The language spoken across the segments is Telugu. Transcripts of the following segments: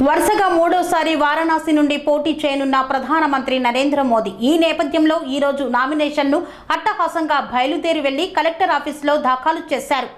వరుసగా మూడోసారి వారణాసి నుండి పోటీ చేయనున్న ప్రధానమంత్రి నరేంద్ర మోదీ ఈ నేపథ్యంలో ఈ రోజు నామినేషన్ను అట్టహాసంగా బయలుదేరి వెళ్లి కలెక్టర్ ఆఫీసులో దాఖలు చేశారు.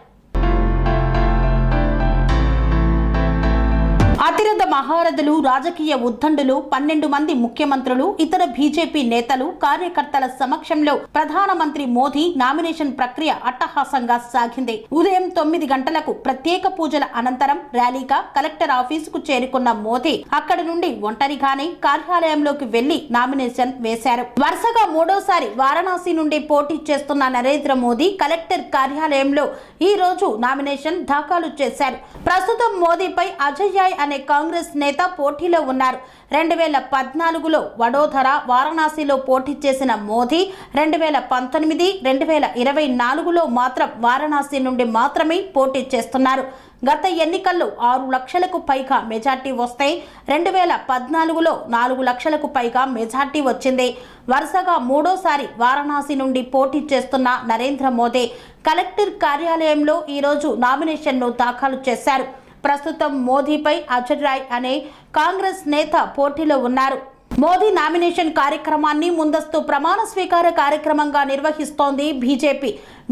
అతిరథ మహారథులు, రాజకీయ ఉద్దండులు, 12 మంది ముఖ్యమంత్రులు, ఇతర బీజేపీ నేతలు, కార్యకర్తల సమక్షంలో ప్రధానమంత్రి మోదీ నామినేషన్ ప్రక్రియ అట్టహాసంగా సాగింది. ఉదయం 9 గంటలకు ప్రత్యేక పూజల అనంతరం ర్యాలీగా కలెక్టర్ ఆఫీసుకు చేరుకున్న మోదీ అక్కడి నుండి ఒంటరిగానే కార్యాలయంలోకి వెళ్లి నామినేషన్ వేశారు. వరుసగా మూడోసారి వారణాసి నుండి పోటీ చేస్తున్న నరేంద్ర మోదీ కలెక్టర్ కార్యాలయంలో ఈ రోజు నామినేషన్ దాఖలు చేశారు. ప్రస్తుతం మోదీపై అజయ్ అనే కాంగ్రెస్ నేత పోటీలో ఉన్నారు. 2014లో వడోదర, వారణాసిలో పోటీ చేసిన మోదీ 2019, 2024లో మాత్రం వారణాసి నుండి మాత్రమే పోటీ చేస్తున్నారు. గత ఎన్నికల్లో 6 లక్షలకు పైగా మెజార్టీ వస్తే 2014లో 4 లక్షలకు పైగా మెజార్టీ వచ్చింది. వరుసగా మూడోసారి వారణాసి నుండి పోటీ చేస్తున్న నరేంద్ర మోదీ కలెక్టర్ కార్యాలయంలో ఈరోజు నామినేషన్ను దాఖలు చేశారు. ప్రస్తుతం మోదీపై అజయ్ అనే కాంగ్రెస్ నేత పోటీలో ఉన్నారు. మోదీ నామినేషన్ కార్యక్రమాన్ని ముందస్తు ప్రమాణ స్వీకార కార్యక్రమంగా నిర్వహిస్తోంది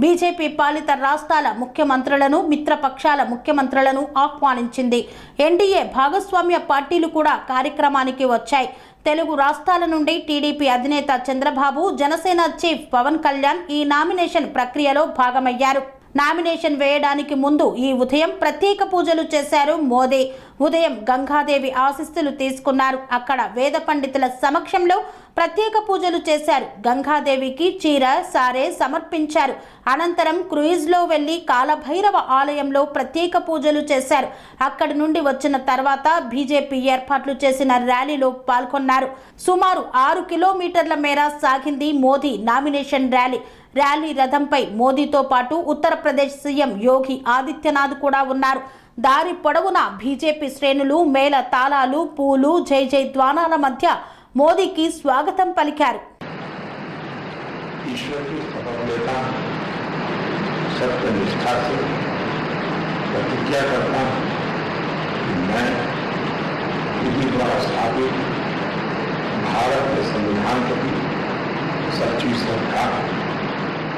బీజేపీ పాలిత రాష్ట్రాల ముఖ్యమంత్రులను, మిత్రపక్షాల ముఖ్యమంత్రులను ఆహ్వానించింది. ఎన్డీఏ భాగస్వామ్య పార్టీలు కూడా కార్యక్రమానికి వచ్చాయి. తెలుగు రాష్ట్రాల నుండి టీడీపీ అధినేత చంద్రబాబు, జనసేన చీఫ్ పవన్ కళ్యాణ్ ఈ నామినేషన్ ప్రక్రియలో భాగమయ్యారు. నామినేషన్ వేయడానికి ముందు ఈ ఉదయం ప్రత్యేక పూజలు చేశారు మోదీ. ఉదయం గంగాదేవి ఆశీస్సులు తీసుకున్నారు. అక్కడ వేద పండితుల సమక్షంలో ప్రత్యేక పూజలు చేశారు. గంగాదేవికి చీర, సారే సమర్పించారు. అనంతరం క్రూయిజ్లో వెళ్లి కాలభైరవ ఆలయంలో ప్రత్యేక పూజలు చేశారు. అక్కడి నుండి వచ్చిన తర్వాత బీజేపీ ఏర్పాట్లు చేసిన ర్యాలీలో పాల్గొన్నారు. సుమారు 6 కిలోమీటర్ల మేర సాగింది మోదీ నామినేషన్ ర్యాలీ. ర్యాలీ రథంపై మోదీతో పాటు ఉత్తరప్రదేశ్ సీఎం యోగి ఆదిత్యనాథ్ కూడా ఉన్నారు. దారి పొడవునా బీజేపీ శ్రేణులు మేళ తాళాలు, పూలు, జై జై ధ్వానాల మధ్య మోదీకి స్వాగతం పలికారు.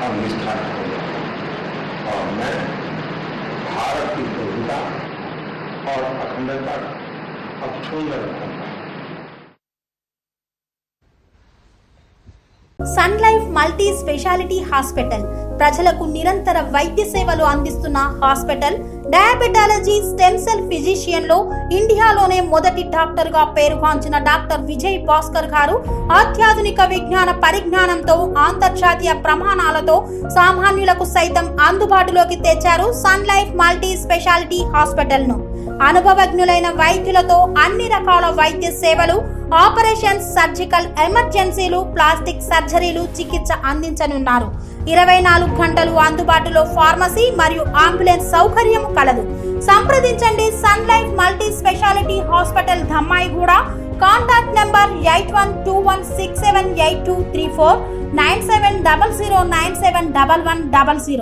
और निष्ठा और मैं भारत की प्रभुता और अखंडता अक्षुण्ण रखूंगा. Sun Life multi speciality hospital ప్రజలకు నిరంతర వైద్య సేవలు అందిస్తున్న hospital. Diabetology, stem cell physician లో ఇండియాలోనే మొదటి డాక్టర్ గా పేరుగాంచిన డాక్టర్ విజయ్ భాస్కర్ గారు అత్యాధునిక విజ్ఞాన పరిజ్ఞానంతో అంతర్జాతీయ ప్రమాణాలతో సామాన్యులకు సైతం అందుబాటులోకి తెచ్చారు Sun Life multi speciality hospital ను. అనుభవజ్ఞులైన వైద్యులతో అన్ని రకాల వైద్య సేవలు, ఆపరేషన్స్, సర్జికల్ ఎమర్జెన్సీలు, ప్లాస్టిక్ సర్జరీలు, చికిత్స అందించనున్నారు. 24 గంటలు అందుబాటులో ఫార్మసీ మరియు అంబులెన్స్ సౌకర్యం కలదు. సంప్రదించండి Sun Life multi speciality hospital, Dhammaiguda. Contact number 8121678234, 9700971100.